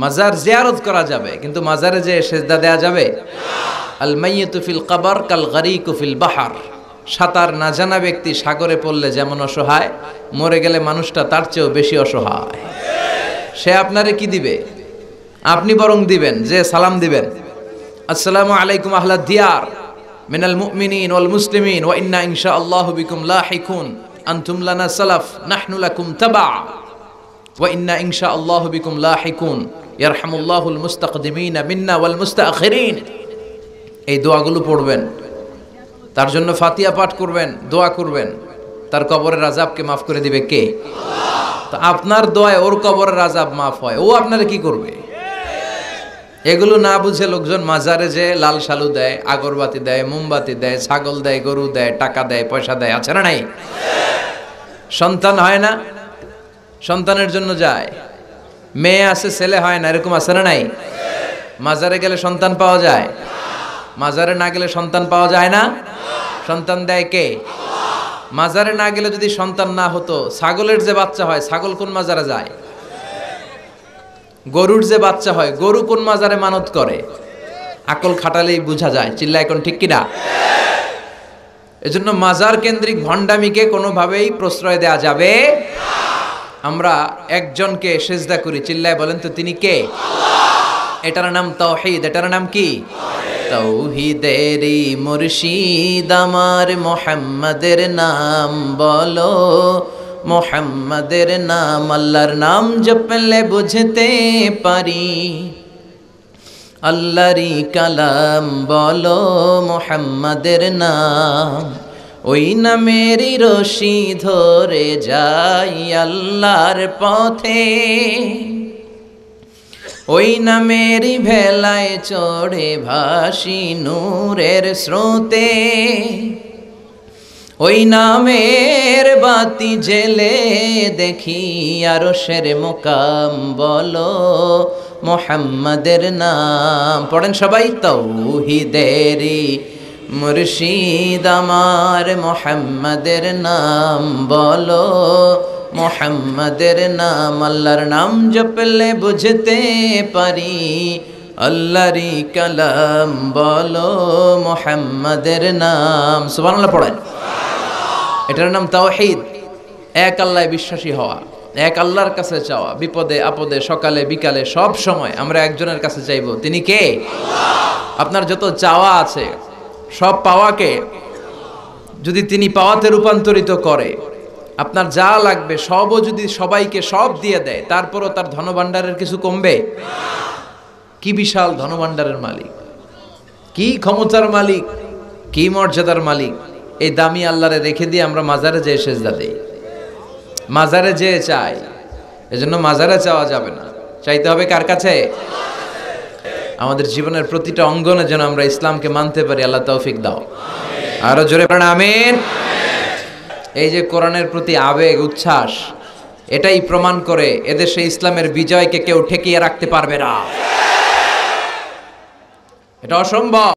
মাজার জিয়ারত করা যাবে, কিন্তু মাজারে যে সেজদা দেয়া যাবে? আল মাইয়িতু ফিল কবর কাল গরিকু ফিল বাহর। সাঁতার না জানা ব্যক্তি সাগরে পড়লে যেমন অসহায়, মরে গেলে মানুষটা তার চেয়েও বেশি অসহায়। সে আপনারে কি দিবে? আপনি বরং দিবেন যে সালাম দিবেন, আসসালামু আলাইকুম আহলা দিয়ার মিনাল মুমিনিন ওয়াল মুসলিমিন ওয়া ইন্না ইনশাআল্লাহু বিকুম লাহিকুন আনতুম লানা সালাফ নাহনু লাকুম তাবা ওয়া ইন্না ইনশাআল্লাহু বিকুম লাহিকুন ইয়ারহামুল্লাহুল মুস্তাকদিমিনা মিন্না ওয়াল মুস্তাখিরিন। এই দোয়াগুলো পড়বেন, তার জন্য ফাতিহা পাঠ করবেন, দোয়া করবেন। তার কবরের আযাবকে মাফ করে দিবে কে? আল্লাহ। তো আপনার দোয়ায় ওর কবরের আযাব মাফ হয়, ও আপনারে কি করবে? এগুলো না বুঝে লোকজন মাজারে যে লাল শালু দেয়, আগরবাতি দেয়, মোমবাতি দেয়, ছাগল দেয়, গরু দেয়, টাকা দেয়, পয়সা দেয়, আছে না নাই? সন্তান হয় না, সন্তানের জন্য যায়। মেয়ে আছে, ছেলে হয় না, এরকম আছে না নাই? মাজারে গেলে সন্তান পাওয়া যায়? মাজারে না গেলে সন্তান পাওয়া যায় না? সন্তান দেয় কে? মাজারে না গেলে যদি সন্তান না হতো, ছাগলের যে বাচ্চা হয়, ছাগল কোন মাজারে যায়? গরুর যে বাচ্চা হয়, গরু কোন মাজারে মানত করে? আকল খাটালেই বোঝা যায়। চিল্লা এখন ঠিক কিনা? এজন্য মাজার কেন্দ্রিক ভণ্ডামিকে কোনোভাবেই প্রশ্রয় দেয়া যাবে না। আমরা একজনকে সেজদা করি, চিল্লায় বলেন তো তিনি কে? আল্লাহ। এটার নাম তাওহীদ। এটার নাম কি? তাওহীদেরই মুর্শিদ আমার মুহাম্মাদের নাম বলো, মুহাম্মাদের নাম, আল্লাহর নাম জপলে বুঝতে পারি। আল্লাহরই কালাম বলো, মুহাম্মাদের নাম, ওই নামেরই রশি ধরে যাই আল্লাহর পথে, ওই নামেরই ভেলায় চড়ে ভাসি নূরের স্রোতে, ওই নামের বাতি জেলে দেখি আরশের মুকাম বলো, মুহাম্মাদের নাম। পড়েন সবাই, তাওহীদেরই মুর্শিদ আমার মুহাম্মাদের নাম বলো, মুহাম্মাদের নাম, আল্লাহর নাম জপলে বুঝতে পারি। আল্লাহরই কালাম বলো, মুহাম্মাদের নাম। সুবহানাল্লাহ পড়েন। এটার নাম তাওহীদ। এক আল্লাহয় বিশ্বাসী হওয়া, এক আল্লাহর কাছে চাওয়া, বিপদে আপদে সকালে বিকালে সব সময় আমরা একজনের কাছে চাইবো। তিনি কে? আল্লাহ। আপনার যত চাওয়া আছে সব পাওয়াকে যদি তিনি পাওয়াতে রূপান্তরিত করে, আপনার যা লাগবে সবও যদি সবাইকে সব দিয়ে দেয়, তারপরও তার ধনভাণ্ডারের কিছু কমবে? কি বিশাল ধনভাণ্ডারের মালিক, কি ক্ষমতার মালিক, কি মর্যাদার মালিক। এই দামি আল্লাহরে রেখে দিয়ে আমরা মাজারে যেয়ে সেজদা দেই, মাজারে যেয়ে চাই। এজন্য মাজারে চাওয়া যাবে না, চাইতে হবে কার কাছে? আমাদের জীবনের প্রতিটা অঙ্গনে যেন আমরা ইসলামকে মানতে পারি, আল্লাহ তৌফিক দাও। আরো জোরে পড়েন আমিন। এই যে কোরআনের প্রতি আবেগ উচ্ছ্বাস, এটাই প্রমাণ করে এদেশে ইসলামের বিজয়কে কেউ ঠেকিয়ে রাখতে পারবে না, এটা অসম্ভব।